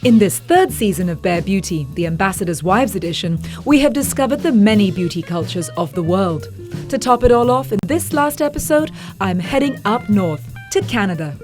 In this third season of BareBeauty, the Ambassador's Wives edition, we have discovered the many beauty cultures of the world. To top it all off, in this last episode, I'm heading up north to Canada.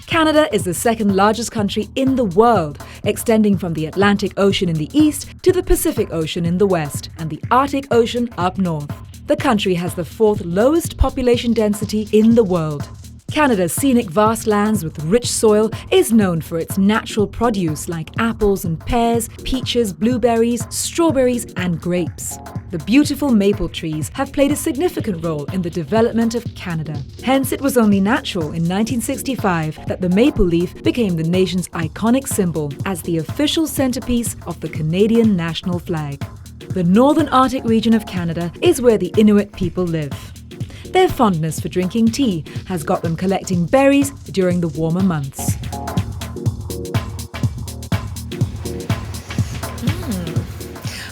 Canada is the second largest country in the world, extending from the Atlantic Ocean in the east to the Pacific Ocean in the west and the Arctic Ocean up north. The country has the fourth lowest population density in the world. Canada's scenic vast lands with rich soil is known for its natural produce like apples and pears, peaches, blueberries, strawberries and grapes. The beautiful maple trees have played a significant role in the development of Canada. Hence, it was only natural in 1965 that the maple leaf became the nation's iconic symbol as the official centerpiece of the Canadian national flag. The northern Arctic region of Canada is where the Inuit people live. Their fondness for drinking tea has got them collecting berries during the warmer months.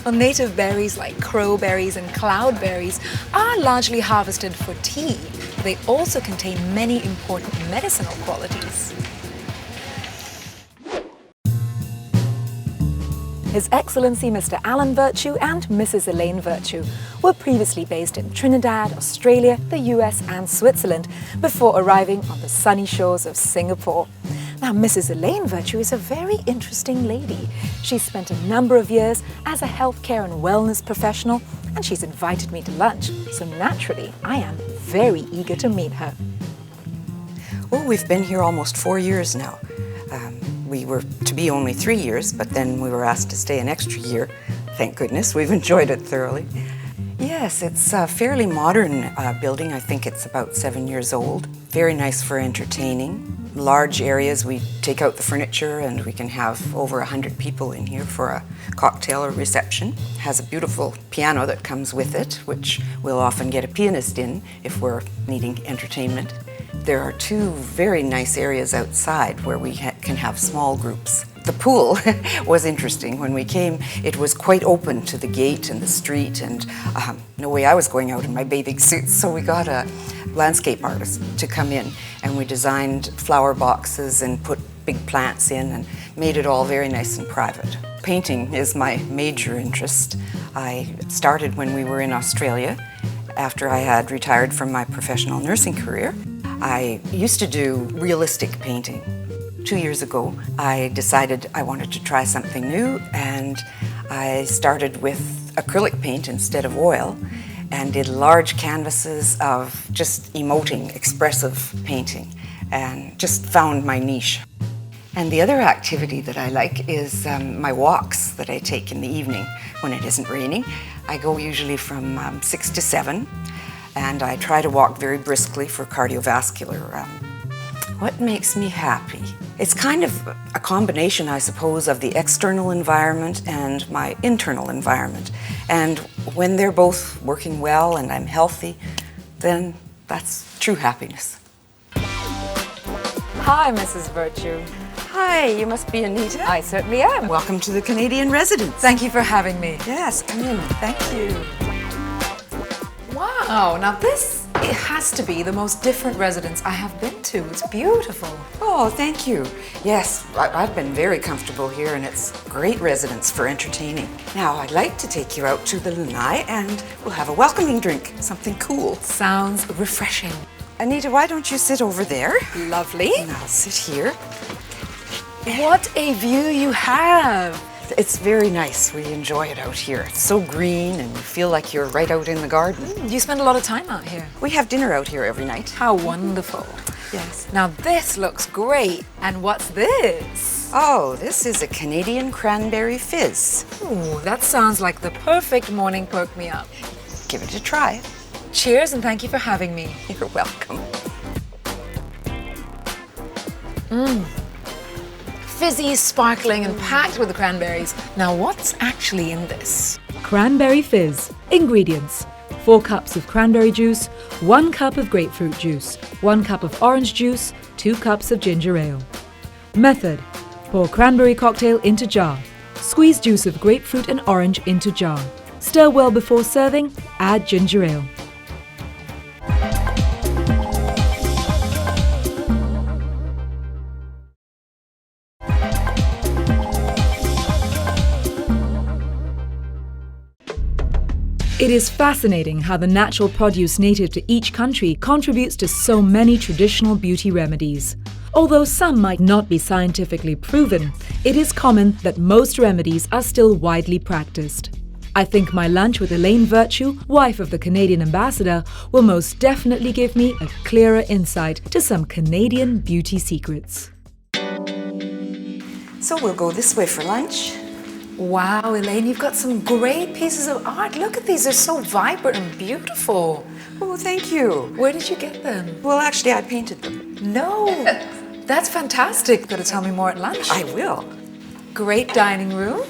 Well, native berries like crowberries and cloudberries are largely harvested for tea. They also contain many important medicinal qualities. His Excellency Mr. Alan Virtue and Mrs. Elaine Virtue were previously based in Trinidad, Australia, the US and Switzerland before arriving on the sunny shores of Singapore. Now, Mrs. Elaine Virtue is a very interesting lady. She's spent a number of years as a healthcare and wellness professional, and she's invited me to lunch. So naturally, I am very eager to meet her. Well, we've been here almost 4 years now. We were to be only 3 years, but then we were asked to stay an extra year. Thank goodness, we've enjoyed it thoroughly. Yes, it's a fairly modern building. I think it's about 7 years old. Very nice for entertaining. Large areas, we take out the furniture and we can have over 100 people in here for a cocktail or reception. It has a beautiful piano that comes with it, which we'll often get a pianist in if we're needing entertainment. There are 2 very nice areas outside where we can have small groups. The pool was interesting. When we came, it was quite open to the gate and the street, and no way I was going out in my bathing suit, so we got a landscape artist to come in, and we designed flower boxes and put big plants in and made it all very nice and private. Painting is my major interest. I started when we were in Australia, after I had retired from my professional nursing career. I used to do realistic painting. 2 years ago, I decided I wanted to try something new, and I started with acrylic paint instead of oil and did large canvases of just emoting, expressive painting, and just found my niche. And the other activity that I like is my walks that I take in the evening when it isn't raining. I go usually from 6 to 7. And I try to walk very briskly for cardiovascular. What makes me happy? It's kind of a combination, I suppose, of the external environment and my internal environment. And when they're both working well and I'm healthy, then that's true happiness. Hi, Mrs. Virtue. Hi, you must be Anita. I certainly am. Welcome to the Canadian residence. Thank you for having me. Yes, come in. Thank you. Wow, now it has to be the most different residence I have been to. It's beautiful. Oh, thank you. Yes, I've been very comfortable here, and it's a great residence for entertaining. Now, I'd like to take you out to the lanai, and we'll have a welcoming drink, something cool. Sounds refreshing. Anita, why don't you sit over there? Lovely. And I'll sit here. What a view you have. It's very nice. We enjoy it out here. It's so green and you feel like you're right out in the garden. You spend a lot of time out here. We have dinner out here every night. How wonderful. Yes. Now this looks great. And what's this? Oh, this is a Canadian cranberry fizz. Ooh, that sounds like the perfect morning perk-me-up. Give it a try. Cheers and thank you for having me. You're welcome. Fizzy, sparkling, and packed with the cranberries. Now what's actually in this? Cranberry fizz. Ingredients: 4 cups of cranberry juice, 1 cup of grapefruit juice, 1 cup of orange juice, 2 cups of ginger ale. Method: pour cranberry cocktail into jar. Squeeze juice of grapefruit and orange into jar. Stir well before serving. Add ginger ale. It is fascinating how the natural produce native to each country contributes to so many traditional beauty remedies. Although some might not be scientifically proven, it is common that most remedies are still widely practiced. I think my lunch with Elaine Virtue, wife of the Canadian ambassador, will most definitely give me a clearer insight to some Canadian beauty secrets. So we'll go this way for lunch. Wow, Elaine, you've got some great pieces of art. Look at these, they're so vibrant and beautiful. Oh, thank you. Where did you get them? Well, actually, I painted them. No, that's fantastic. Got to tell me more at lunch. I will. Great dining room.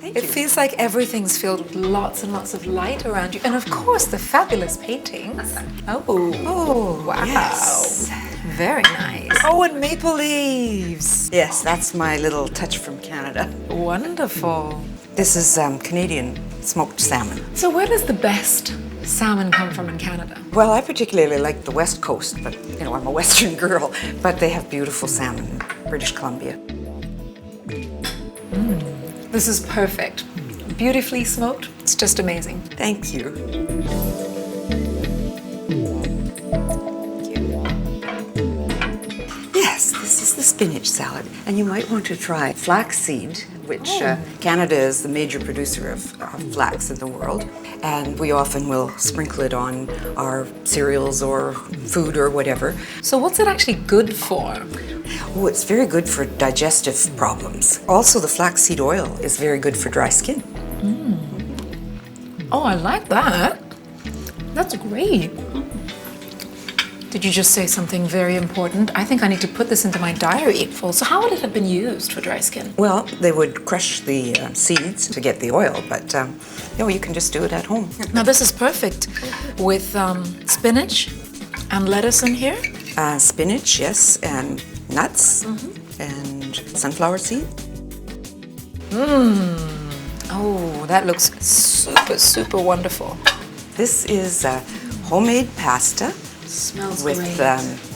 Thank It you. feels like everything's filled with lots and lots of light around you. And of course, the fabulous paintings. Oh, wow. Yes. Very nice. Oh, and maple leaves. Yes, that's my little touch from Canada. Wonderful. This is Canadian smoked salmon. So where does the best salmon come from in Canada? Well, I particularly like the West Coast, but you know, I'm a Western girl. But they have beautiful salmon in British Columbia. This is perfect. Beautifully smoked. It's just amazing. Thank you. Yes, this is the spinach salad. And you might want to try flaxseed, which Canada is the major producer of flax in the world. And we often will sprinkle it on our cereals or food or whatever. So what's it actually good for? Oh, it's very good for digestive problems. Also, the flaxseed oil is very good for dry skin. Oh, I like that. That's great. Did you just say something very important? I think I need to put this into my diary. So how would it have been used for dry skin? Well, they would crush the seeds to get the oil, but you can just do it at home. Now this is perfect with spinach and lettuce in here. Spinach, yes, and nuts and sunflower seed. Oh, that looks super, super wonderful. This is homemade pasta Smells with great.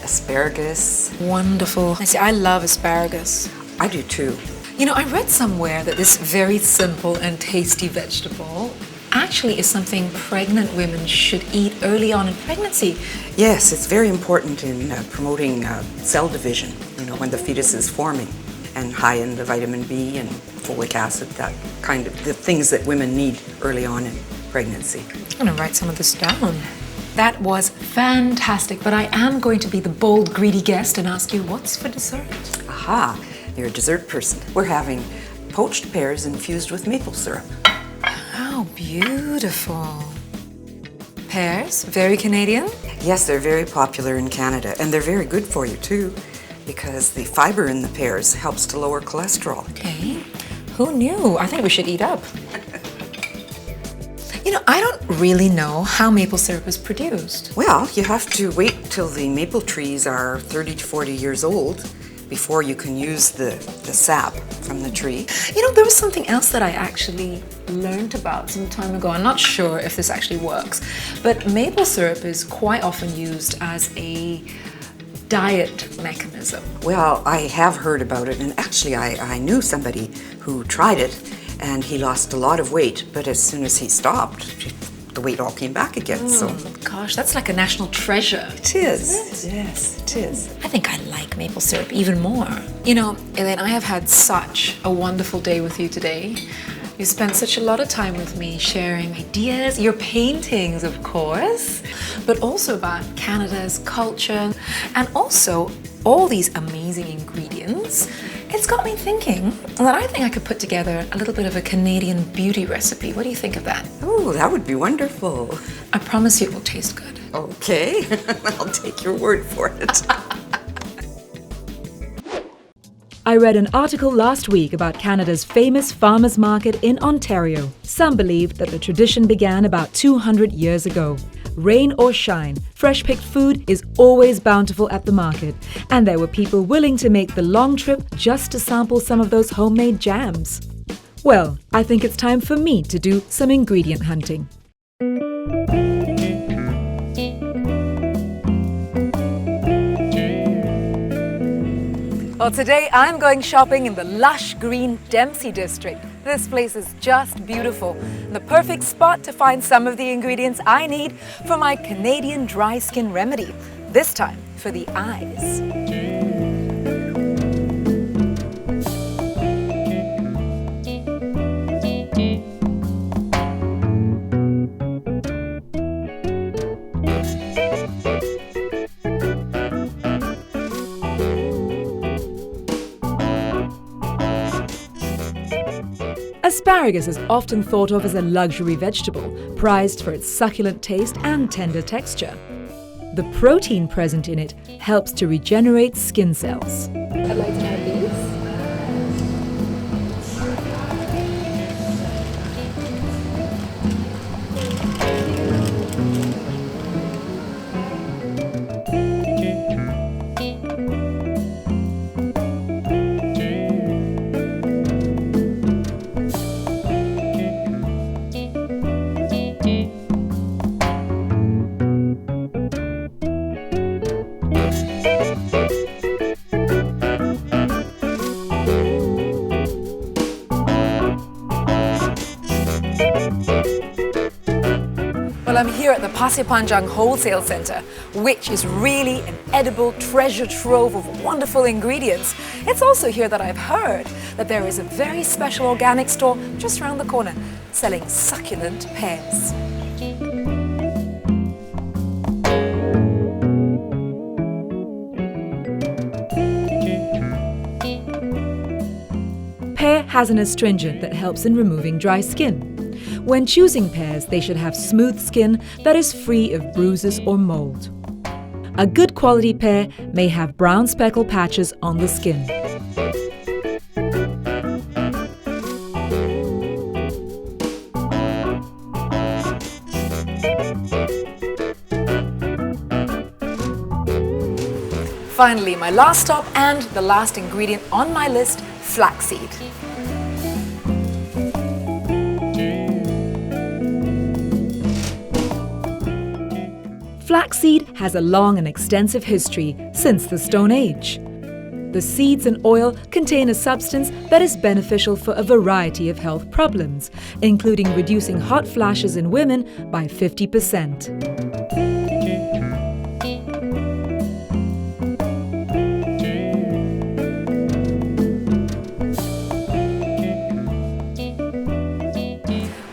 asparagus. Wonderful. I see, I love asparagus. I do too. You know, I read somewhere that this very simple and tasty vegetable actually is something pregnant women should eat early on in pregnancy. Yes, it's very important in promoting cell division, when the fetus is forming, and high in the vitamin B and folic acid, that kind of the things that women need early on in pregnancy. I'm gonna write some of this down. That was fantastic, but I am going to be the bold, greedy guest and ask you, what's for dessert? Aha, you're a dessert person. We're having poached pears infused with maple syrup. How beautiful. Pears, very Canadian. Yes, they're very popular in Canada, and they're very good for you too, because the fiber in the pears helps to lower cholesterol. Okay, who knew? I think we should eat up. You know, I don't really know how maple syrup is produced. Well, you have to wait till the maple trees are 30 to 40 years old before you can use the sap from the tree. You know, there was something else that I actually learned about some time ago. I'm not sure if this actually works, but maple syrup is quite often used as a diet mechanism. Well, I have heard about it, and actually I knew somebody who tried it, and he lost a lot of weight, but as soon as he stopped, the weight all came back again, so. Gosh, that's like a national treasure. It is, yes, it is. I think I like maple syrup even more. You know, Elaine, I have had such a wonderful day with you today. You spent such a lot of time with me sharing ideas, your paintings, of course, but also about Canada's culture. And also, all these amazing ingredients, it's got me thinking that I think I could put together a little bit of a Canadian beauty recipe. What do you think of that? Oh, that would be wonderful. I promise you it will taste good. Okay, I'll take your word for it. I read an article last week about Canada's famous farmers market in Ontario. Some believe that the tradition began about 200 years ago. Rain or shine, fresh-picked food is always bountiful at the market, and there were people willing to make the long trip just to sample some of those homemade jams. Well, I think it's time for me to do some ingredient hunting. Well, today I'm going shopping in the lush green Dempsey district. This place is just beautiful and the perfect spot to find some of the ingredients I need for my Canadian dry skin remedy, this time for the eyes. Asparagus is often thought of as a luxury vegetable, prized for its succulent taste and tender texture. The protein present in it helps to regenerate skin cells. I'd like to have these. Well, I'm here at the Pasir Panjang Wholesale Centre, which is really an edible treasure trove of wonderful ingredients. It's also here that I've heard that there is a very special organic store just around the corner selling succulent pears. Pear has an astringent that helps in removing dry skin. When choosing pears, they should have smooth skin that is free of bruises or mold. A good quality pear may have brown speckle patches on the skin. Finally, my last stop and the last ingredient on my list, flaxseed. Flaxseed has a long and extensive history since the Stone Age. The seeds and oil contain a substance that is beneficial for a variety of health problems, including reducing hot flashes in women by 50%.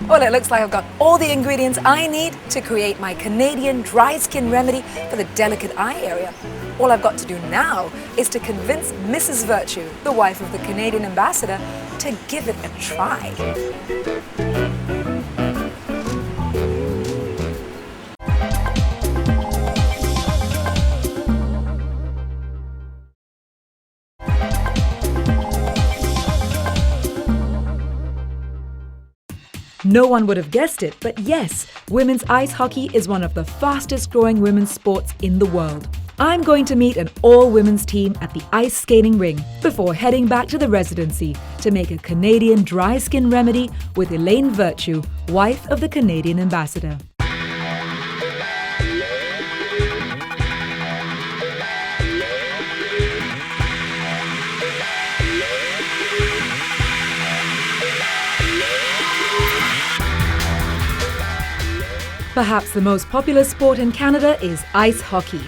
Well, it looks like I've got all the ingredients I need to create my Canadian dry skin remedy for the delicate eye area. All I've got to do now is to convince Mrs. Virtue, the wife of the Canadian ambassador, to give it a try. No one would have guessed it, but yes, women's ice hockey is one of the fastest growing women's sports in the world. I'm going to meet an all-women's team at the ice skating rink before heading back to the residency to make a Canadian dry skin remedy with Elaine Virtue, wife of the Canadian ambassador. Perhaps the most popular sport in Canada is ice hockey.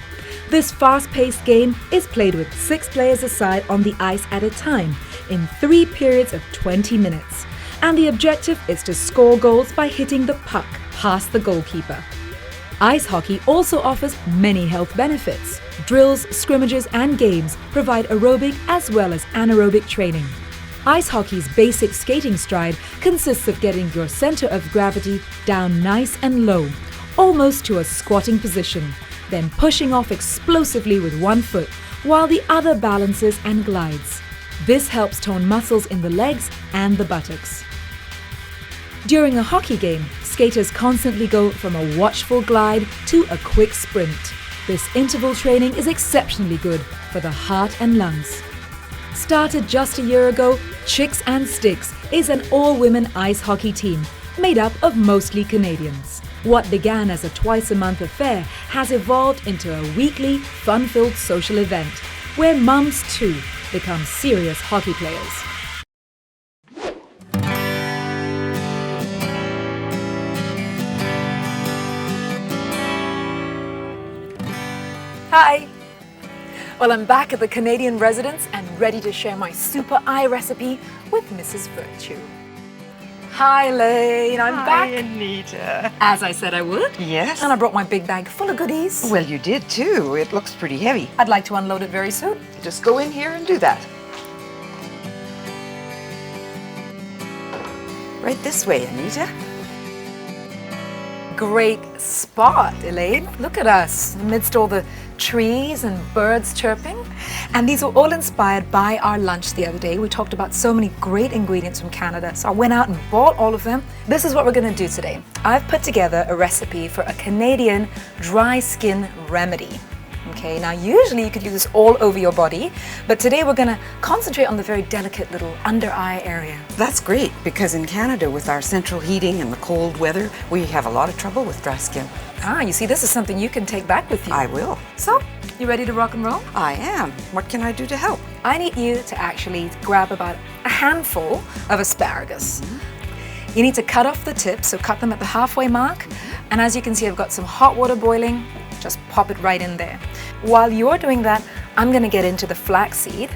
This fast-paced game is played with 6 players aside on the ice at a time in 3 periods of 20 minutes. And the objective is to score goals by hitting the puck past the goalkeeper. Ice hockey also offers many health benefits. Drills, scrimmages, and games provide aerobic as well as anaerobic training. Ice hockey's basic skating stride consists of getting your center of gravity down nice and low, almost to a squatting position, then pushing off explosively with one foot while the other balances and glides. This helps tone muscles in the legs and the buttocks. During a hockey game, skaters constantly go from a watchful glide to a quick sprint. This interval training is exceptionally good for the heart and lungs. Started just a year ago, Chicks and Sticks is an all-women ice hockey team made up of mostly Canadians. What began as a twice-a-month affair has evolved into a weekly, fun-filled social event where mums too become serious hockey players. Hi! Well, I'm back at the Canadian residence and ready to share my super eye recipe with Mrs. Virtue. Hi, Elaine, I'm back. Hi, Anita. As I said I would. Yes? And I brought my big bag full of goodies. Well, you did too. It looks pretty heavy. I'd like to unload it very soon. Just go in here and do that. Right this way, Anita. Great spot, Elaine. Look at us amidst all the trees and birds chirping. And these were all inspired by our lunch the other day. We talked about so many great ingredients from Canada, so I went out and bought all of them. This is what we're going to do today. I've put together a recipe for a Canadian dry skin remedy. Okay, now usually you could use this all over your body, but today we're going to concentrate on the very delicate little under eye area. That's great, because in Canada, with our central heating and the cold weather, we have a lot of trouble with dry skin. Ah, you see, this is something you can take back with you. I will. So, you ready to rock and roll? I am. What can I do to help? I need you to actually grab about a handful of asparagus. You need to cut off the tips, so cut them at the halfway mark. And as you can see, I've got some hot water boiling. Just pop it right in there. While you're doing that, I'm gonna get into the flaxseed.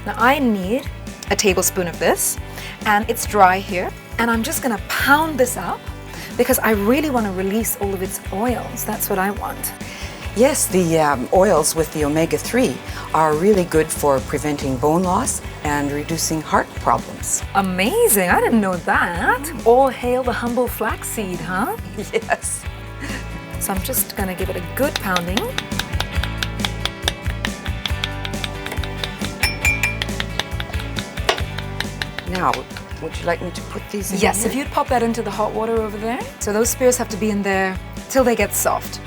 Now I need a tablespoon of this, and it's dry here. And I'm just gonna pound this up because I really wanna release all of its oils. That's what I want. Yes, the oils with the omega-3 are really good for preventing bone loss and reducing heart problems. Amazing, I didn't know that. All hail the humble flaxseed, huh? Yes. So I'm just gonna give it a good pounding. Now, would you like me to put these in Yes, here? if you'd pop that into the hot water over there. So those spears have to be in there till they get soft.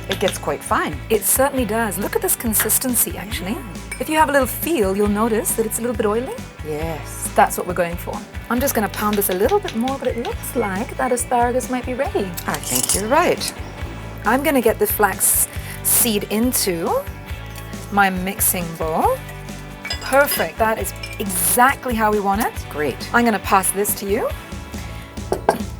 It gets quite fine. It certainly does. Look at this consistency, actually. If you have a little feel, you'll notice that it's a little bit oily. Yes. That's what we're going for. I'm just gonna pound this a little bit more, but it looks like that asparagus might be ready. I think you're right. I'm gonna get the flax seed into my mixing bowl. Perfect, that is exactly how we want it. Great. I'm gonna pass this to you.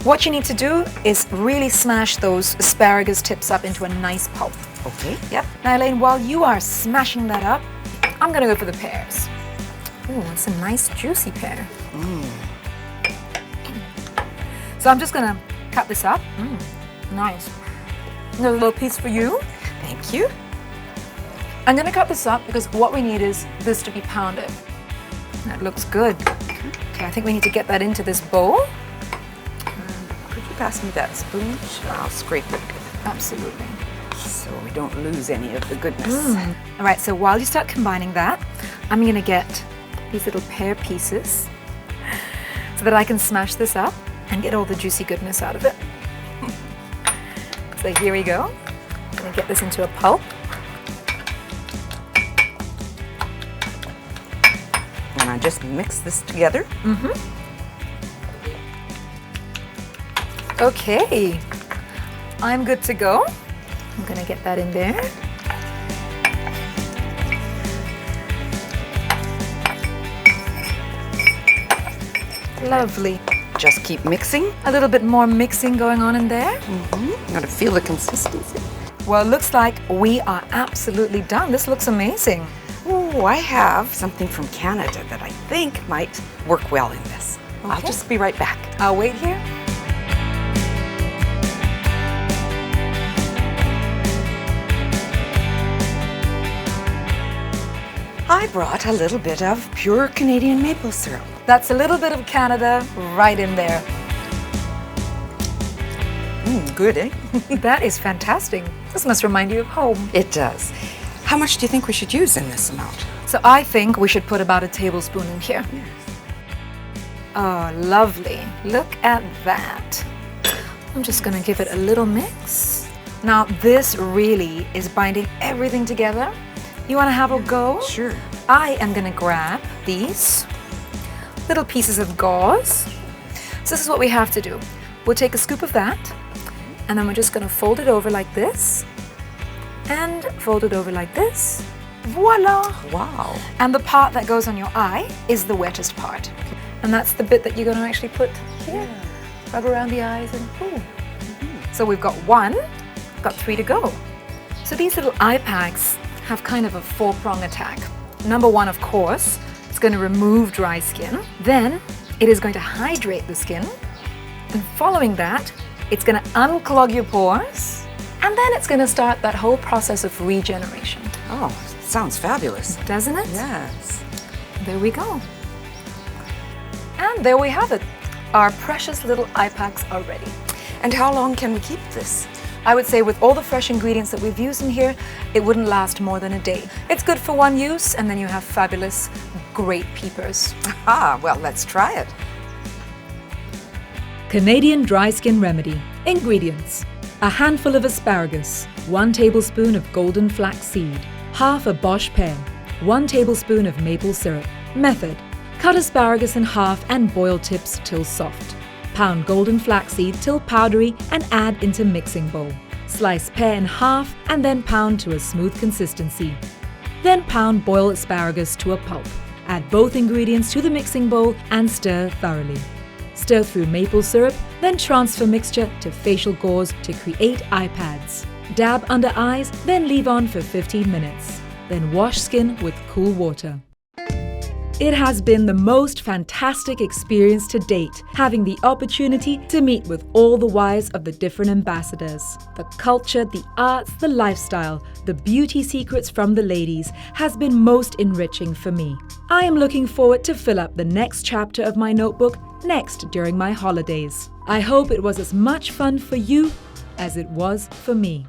What you need to do is really smash those asparagus tips up into a nice pulp. Okay. Yep. Now, Elaine, while you are smashing that up, I'm gonna go for the pears. Ooh, it's a nice juicy pear. So I'm just gonna cut this up. Nice. There's a little piece for you. Thank you. I'm gonna cut this up because what we need is this to be pounded. That looks good. Okay, I think we need to get that into this bowl. Could you pass me that spoon? I'll scrape it Absolutely. so we don't lose any of the goodness. All right, so while you start combining that, I'm gonna get these little pear pieces so that I can smash this up and get all the juicy goodness out of it. So here we go. I'm gonna get this into a pulp. And I just mix this together. Okay, I'm good to go. I'm gonna get that in there. Lovely. Just keep mixing. A little bit more mixing going on in there. Gotta feel the consistency. Well, it looks like we are absolutely done. This looks amazing. Oh, I have something from Canada that I think might work well in this. I'll Okay. just be right back. I'll wait here. I brought a little bit of pure Canadian maple syrup. That's a little bit of Canada right in there. Good, eh? That is fantastic. This must remind you of home. It does. How much do you think we should use in this amount? So I think we should put about a tablespoon in here. Yes. Oh, lovely. Look at that. I'm just gonna give it a little mix. Now, this really is binding everything together. You wanna have a go? Sure. I am gonna grab these little pieces of gauze. So this is what we have to do. We'll take a scoop of that, and then we're just gonna fold it over like this, and fold it over like this. Voila! Wow. And the part that goes on your eye is the wettest part. And that's the bit that you're gonna actually put here. Rub around the eyes and boom. So we've got 1, got 3 to go. So these little eye packs have kind of a 4-prong attack. Number 1, of course, it's going to remove dry skin. Then it is going to hydrate the skin. And following that, it's going to unclog your pores. And then it's going to start that whole process of regeneration. Oh, sounds fabulous. Doesn't it? Yes. There we go. And there we have it. Our precious little eye packs are ready. And how long can we keep this? I would say with all the fresh ingredients that we've used in here, it wouldn't last more than a day. It's good for one use, and then you have fabulous, great peepers. Ah, well, let's try it. Canadian Dry Skin Remedy. Ingredients: a handful of asparagus, 1 tablespoon of golden flax seed, half a Bosch pear, 1 tablespoon of maple syrup. Method: cut asparagus in half and boil tips till soft. Pound golden flaxseed till powdery and add into mixing bowl. Slice pear in half and then pound to a smooth consistency. Then pound boiled asparagus to a pulp. Add both ingredients to the mixing bowl and stir thoroughly. Stir through maple syrup, then transfer mixture to facial gauze to create eye pads. Dab under eyes, then leave on for 15 minutes. Then wash skin with cool water. It has been the most fantastic experience to date, having the opportunity to meet with all the wives of the different ambassadors. The culture, the arts, the lifestyle, the beauty secrets from the ladies has been most enriching for me. I am looking forward to fill up the next chapter of my notebook next during my holidays. I hope it was as much fun for you as it was for me.